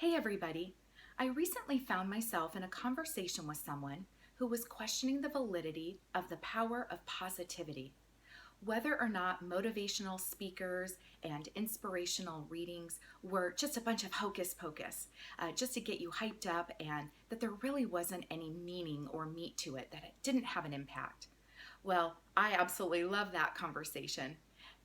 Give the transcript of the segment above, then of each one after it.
Hey everybody! I recently found myself in a conversation with someone who was questioning the validity of the power of positivity. Whether or not motivational speakers and inspirational readings were just a bunch of hocus pocus, just to get you hyped up, and that there really wasn't any meaning or meat to it, that it didn't have an impact. Well, I absolutely love that conversation.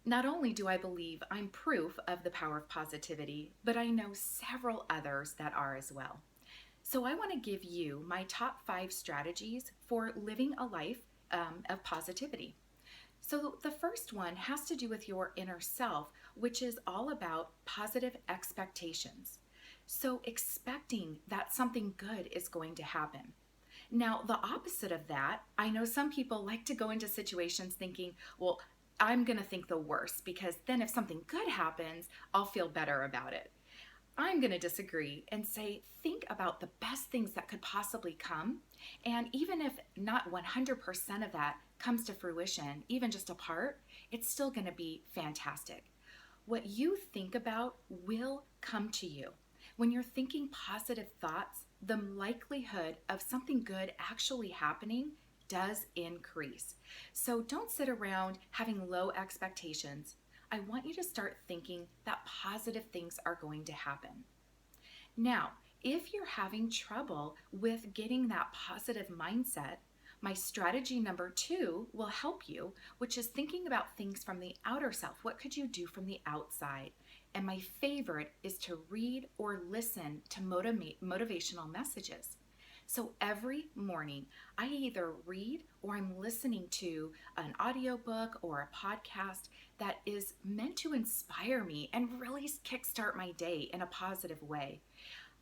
Not only do I believe I'm proof of the power of positivity, but I know several others that are as well. So I want to give you my top 5 strategies for living a life of positivity. So the first one has to do with your inner self, which is all about positive expectations. So expecting that something good is going to happen. Now, the opposite of that, I know some people like to go into situations thinking, well, I'm going to think the worst because then if something good happens, I'll feel better about it. I'm going to disagree and say, think about the best things that could possibly come. And even if not 100% of that comes to fruition, even just a part, it's still going to be fantastic. What you think about will come to you. When you're thinking positive thoughts, the likelihood of something good actually happening does increase. So don't sit around having low expectations. I want you to start thinking that positive things are going to happen. Now, if you're having trouble with getting that positive mindset, my strategy number 2 will help you, which is thinking about things from the outer self. What could you do from the outside? And my favorite is to read or listen to motivational messages. So every morning, I either read or I'm listening to an audiobook or a podcast that is meant to inspire me and really kickstart my day in a positive way.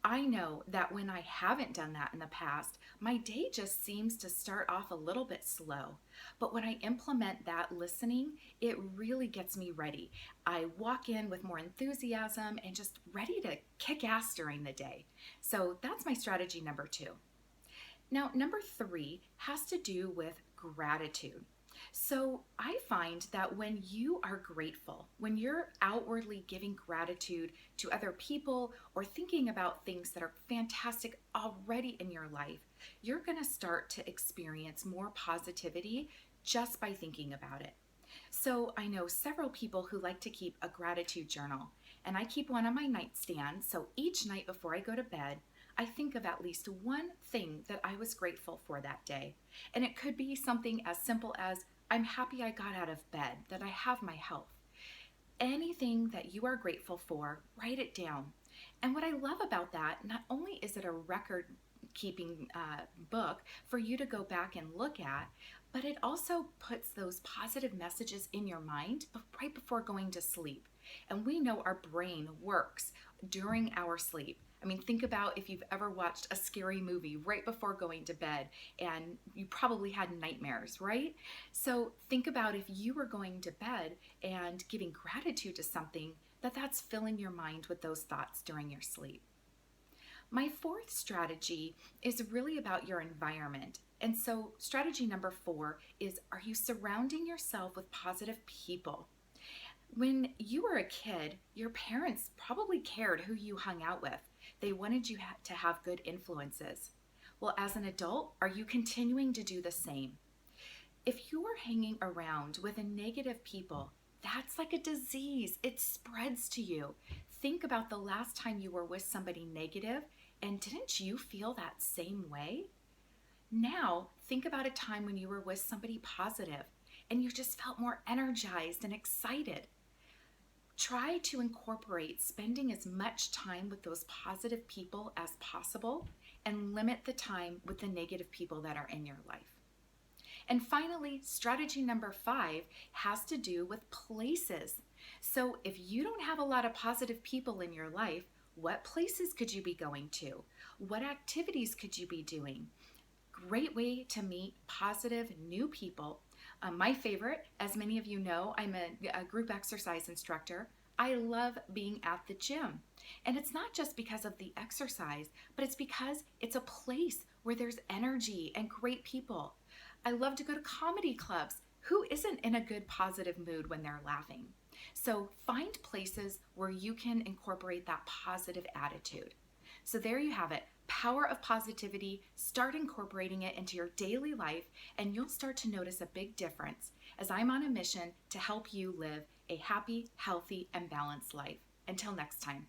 I know that when I haven't done that in the past, my day just seems to start off a little bit slow. But when I implement that listening, it really gets me ready. I walk in with more enthusiasm and just ready to kick ass during the day. So that's my strategy number 2. Now, number 3 has to do with gratitude. So I find that when you are grateful, when you're outwardly giving gratitude to other people or thinking about things that are fantastic already in your life, you're going to start to experience more positivity just by thinking about it. So I know several people who like to keep a gratitude journal, and I keep one on my nightstand. So each night before I go to bed, I think of at least one thing that I was grateful for that day. And it could be something as simple as, I'm happy I got out of bed, that I have my health. Anything that you are grateful for, write it down. And what I love about that, not only is it a record keeping book for you to go back and look at, but it also puts those positive messages in your mind right before going to sleep. And we know our brain works during our sleep. I mean, think about if you've ever watched a scary movie right before going to bed and you probably had nightmares, right? So think about if you were going to bed and giving gratitude to something, that's filling your mind with those thoughts during your sleep. My 4th strategy is really about your environment. And so strategy number 4 is, are you surrounding yourself with positive people? When you were a kid, your parents probably cared who you hung out with. They wanted you to have good influences. Well, as an adult, are you continuing to do the same? If you are hanging around with a negative people, that's like a disease. It spreads to you. Think about the last time you were with somebody negative, and didn't you feel that same way? Now, think about a time when you were with somebody positive and you just felt more energized and excited. Try to incorporate spending as much time with those positive people as possible and limit the time with the negative people that are in your life. And finally, strategy number 5 has to do with places. So if you don't have a lot of positive people in your life, what places could you be going to? What activities could you be doing? Great way to meet positive new people. My favorite, as many of you know, I'm a group exercise instructor. I love being at the gym. And it's not just because of the exercise, but it's because it's a place where there's energy and great people. I love to go to comedy clubs. Who isn't in a good positive mood when they're laughing? So find places where you can incorporate that positive attitude. So there you have it. Power of positivity. Start incorporating it into your daily life, and you'll start to notice a big difference as I'm on a mission to help you live a happy, healthy, and balanced life. Until next time.